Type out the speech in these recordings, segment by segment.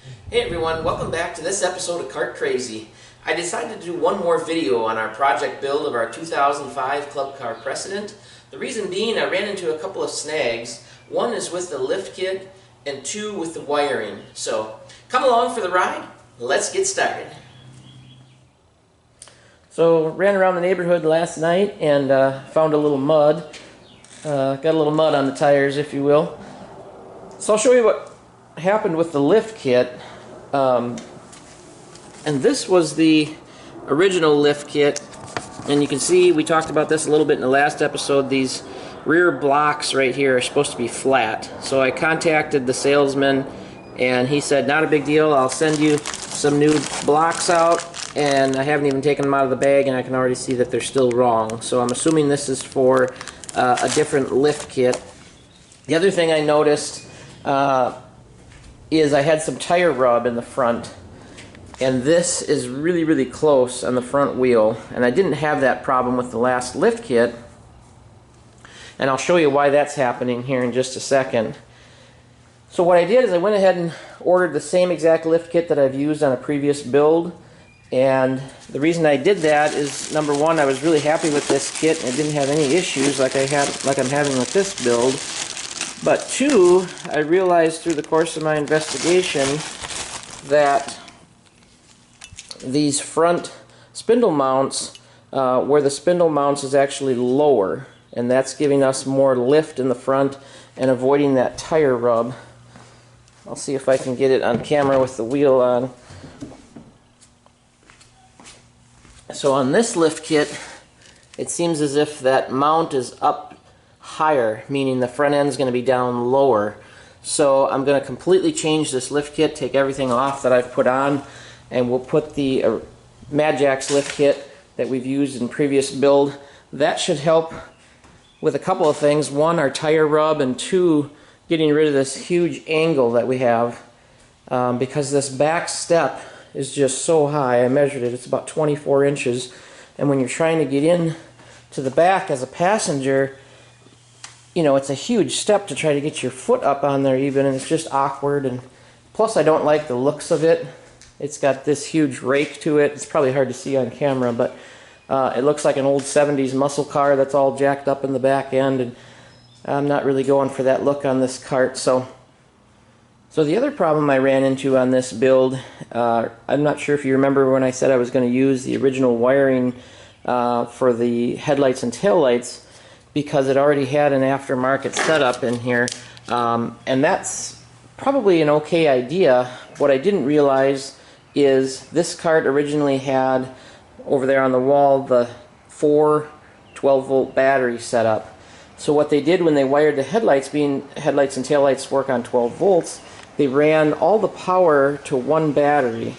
Hey everyone, welcome back to this episode of Kart Crazy. I decided to do one more video on our project build of our 2005 Club Car Precedent. The reason being I ran into a couple of snags. One is with the lift kit and two with the wiring. So come along for the ride, let's get started. So ran around the neighborhood last night and found a little mud. Got a little mud on the tires, if you will. So I'll show you what happened with the lift kit. And this was the original lift kit, and you can see we talked about this a little bit in the last episode. These rear blocks right here are supposed to be flat, so I contacted the salesman and he said not a big deal, I'll send you some new blocks out, and I haven't even taken them out of the bag and I can already see that they're still wrong, so I'm assuming this is for a different lift kit. The other thing I noticed is I had some tire rub in the front, and this is really close on the front wheel, and I didn't have that problem with the last lift kit, and I'll show you why that's happening here in just a second. So what I did is I went ahead and ordered the same exact lift kit that I've used on a previous build, and the reason I did that is, number one, I was really happy with this kit and it didn't have any issues like I'm having with this build. But two, I realized through the course of my investigation that these front spindle mounts, where the spindle mounts is actually lower, and that's giving us more lift in the front and avoiding that tire rub. I'll see if I can get it on camera with the wheel on. So on this lift kit, it seems as if that mount is up higher, meaning the front end is going to be down lower. So I'm going to completely change this lift kit, take everything off that I've put on, and we'll put the MadJax lift kit that we've used in previous build. That should help with a couple of things. One, our tire rub, and two, getting rid of this huge angle that we have, because this back step is just so high. I measured it, it's about 24 inches, and when you're trying to get in to the back as a passenger, you know, it's a huge step to try to get your foot up on there even, and it's just awkward. And plus I don't like the looks of it. It's got this huge rake to it. It's probably hard to see on camera, but it looks like an old 70s muscle car that's all jacked up in the back end, and I'm not really going for that look on this cart. So the other problem I ran into on this build, I'm not sure if you remember when I said I was going to use the original wiring for the headlights and taillights, because it already had an aftermarket setup in here, and that's probably an okay idea. What I didn't realize is this cart originally had over there on the wall the 4 12-volt batteries set up. So what they did when they wired the headlights, being headlights and taillights work on 12 volts, they ran all the power to one battery,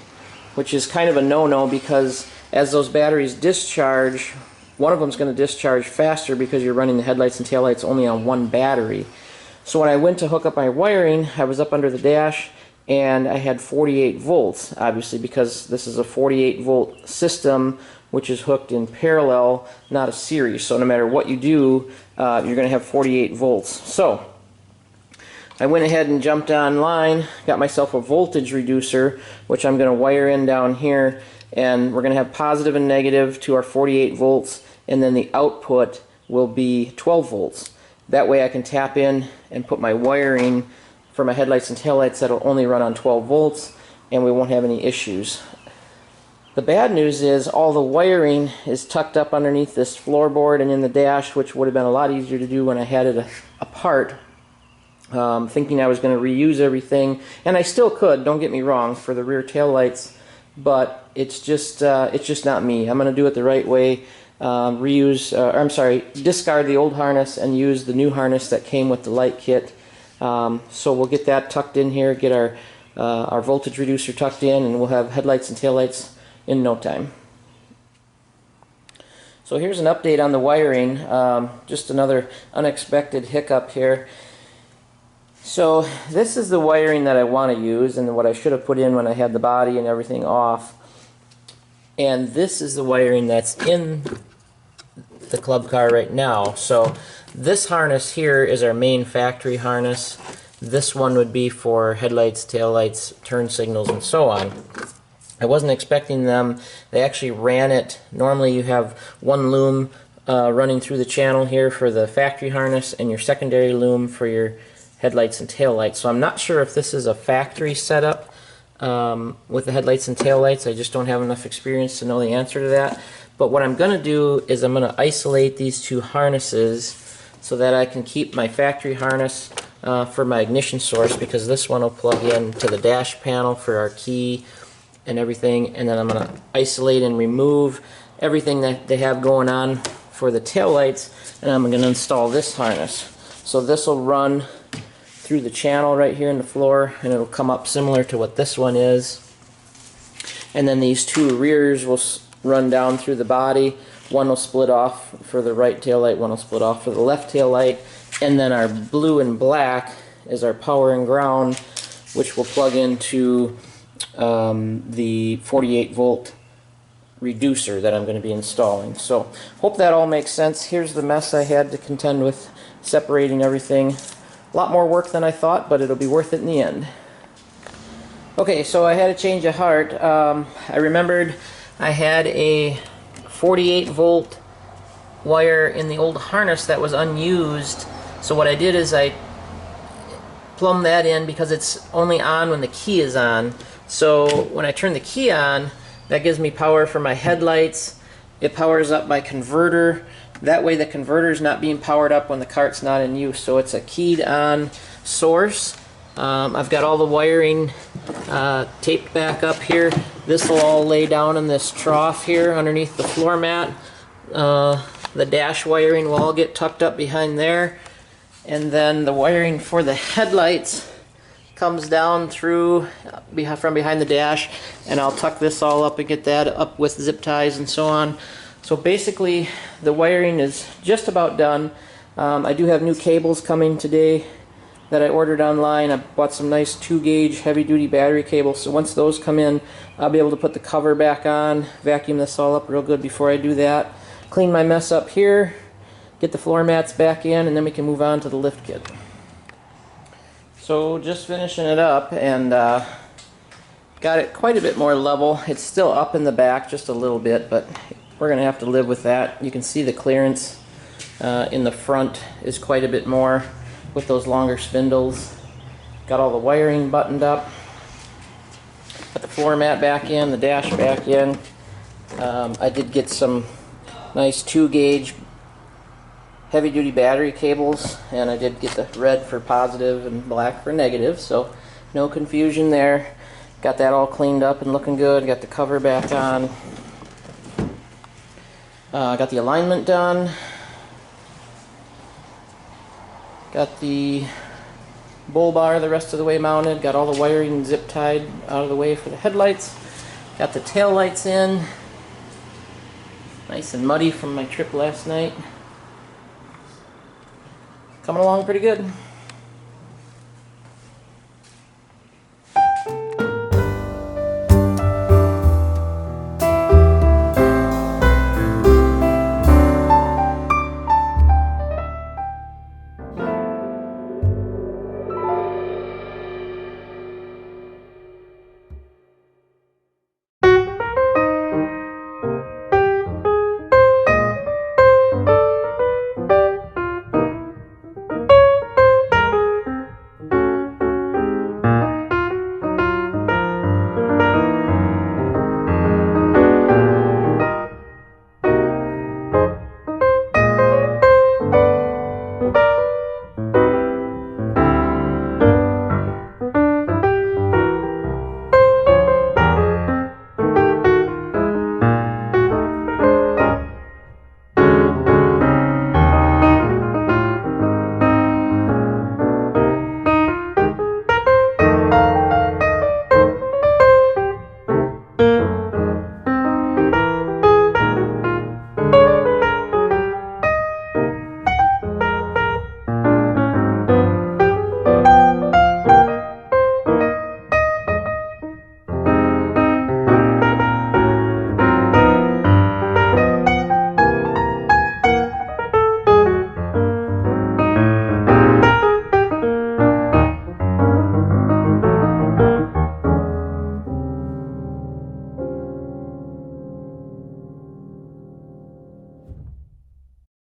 which is kind of a no-no, because as those batteries discharge, one of them is going to discharge faster because you're running the headlights and taillights only on one battery. So when I went to hook up my wiring, I was up under the dash and I had 48 volts, obviously, because this is a 48 volt system which is hooked in parallel, not a series. So no matter what you do, you're going to have 48 volts. So I went ahead and jumped online, got myself a voltage reducer, which I'm going to wire in down here, and we're going to have positive and negative to our 48 volts, and then the output will be 12 volts. That way I can tap in and put my wiring for my headlights and taillights that'll only run on 12 volts, and we won't have any issues. The bad news is all the wiring is tucked up underneath this floorboard and in the dash, which would have been a lot easier to do when I had it apart. Thinking I was going to reuse everything, and I still could, don't get me wrong, for the rear taillights, but it's just not me. I'm going to do it the right way. Discard the old harness and use the new harness that came with the light kit. So we'll get that tucked in here, get our voltage reducer tucked in, and we'll have headlights and taillights in no time. So here's an update on the wiring. Just another unexpected hiccup here. So this is the wiring that I want to use, and what I should have put in when I had the body and everything off. And this is the wiring that's in the club car right now. So this harness here is our main factory harness. This one would be for headlights, taillights, turn signals, and so on. I wasn't expecting them. They actually ran it. Normally you have one loom running through the channel here for the factory harness and your secondary loom for your headlights and taillights. So I'm not sure if this is a factory setup with the headlights and taillights. I just don't have enough experience to know the answer to that. But what I'm going to do is I'm going to isolate these two harnesses so that I can keep my factory harness for my ignition source, because this one will plug in to the dash panel for our key and everything, and then I'm going to isolate and remove everything that they have going on for the taillights, and I'm going to install this harness. So this will run through the channel right here in the floor, and it'll come up similar to what this one is. And then these two rears will run down through the body. One will split off for the right taillight, one will split off for the left taillight, and then our blue and black is our power and ground, which will plug into the 48 volt reducer that I'm going to be installing. So hope that all makes sense. Here's the mess I had to contend with separating everything. A lot more work than I thought, but it'll be worth it in the end. Okay, so I had a change of heart. I remembered I had a 48 volt wire in the old harness that was unused. So what I did is I plumbed that in, because it's only on when the key is on. So when I turn the key on, that gives me power for my headlights. It powers up my converter. That way the converter is not being powered up when the cart's not in use. So it's a keyed on source. I've got all the wiring taped back up here. This will all lay down in this trough here underneath the floor mat. The dash wiring will all get tucked up behind there. And then the wiring for the headlights comes down through from behind the dash, and I'll tuck this all up and get that up with zip ties and so on. So basically the wiring is just about done. I do have new cables coming today that I ordered online. I bought some nice 2-gauge heavy-duty battery cables, so once those come in, I'll be able to put the cover back on, vacuum this all up real good before I do that, clean my mess up here, get the floor mats back in, and then we can move on to the lift kit. So just finishing it up, and got it quite a bit more level. It's still up in the back just a little bit, but we're going to have to live with that. You can see the clearance in the front is quite a bit more with those longer spindles. Got all the wiring buttoned up. Got the floor mat back in, the dash back in. I did get some nice 2-gauge heavy-duty battery cables, and I did get the red for positive and black for negative, so no confusion there. Got that all cleaned up and looking good. Got the cover back on. Got the alignment done. Got the bull bar the rest of the way mounted. Got all the wiring zip tied out of the way for the headlights. Got the tail lights in. Nice and muddy from my trip last night. Coming along pretty good.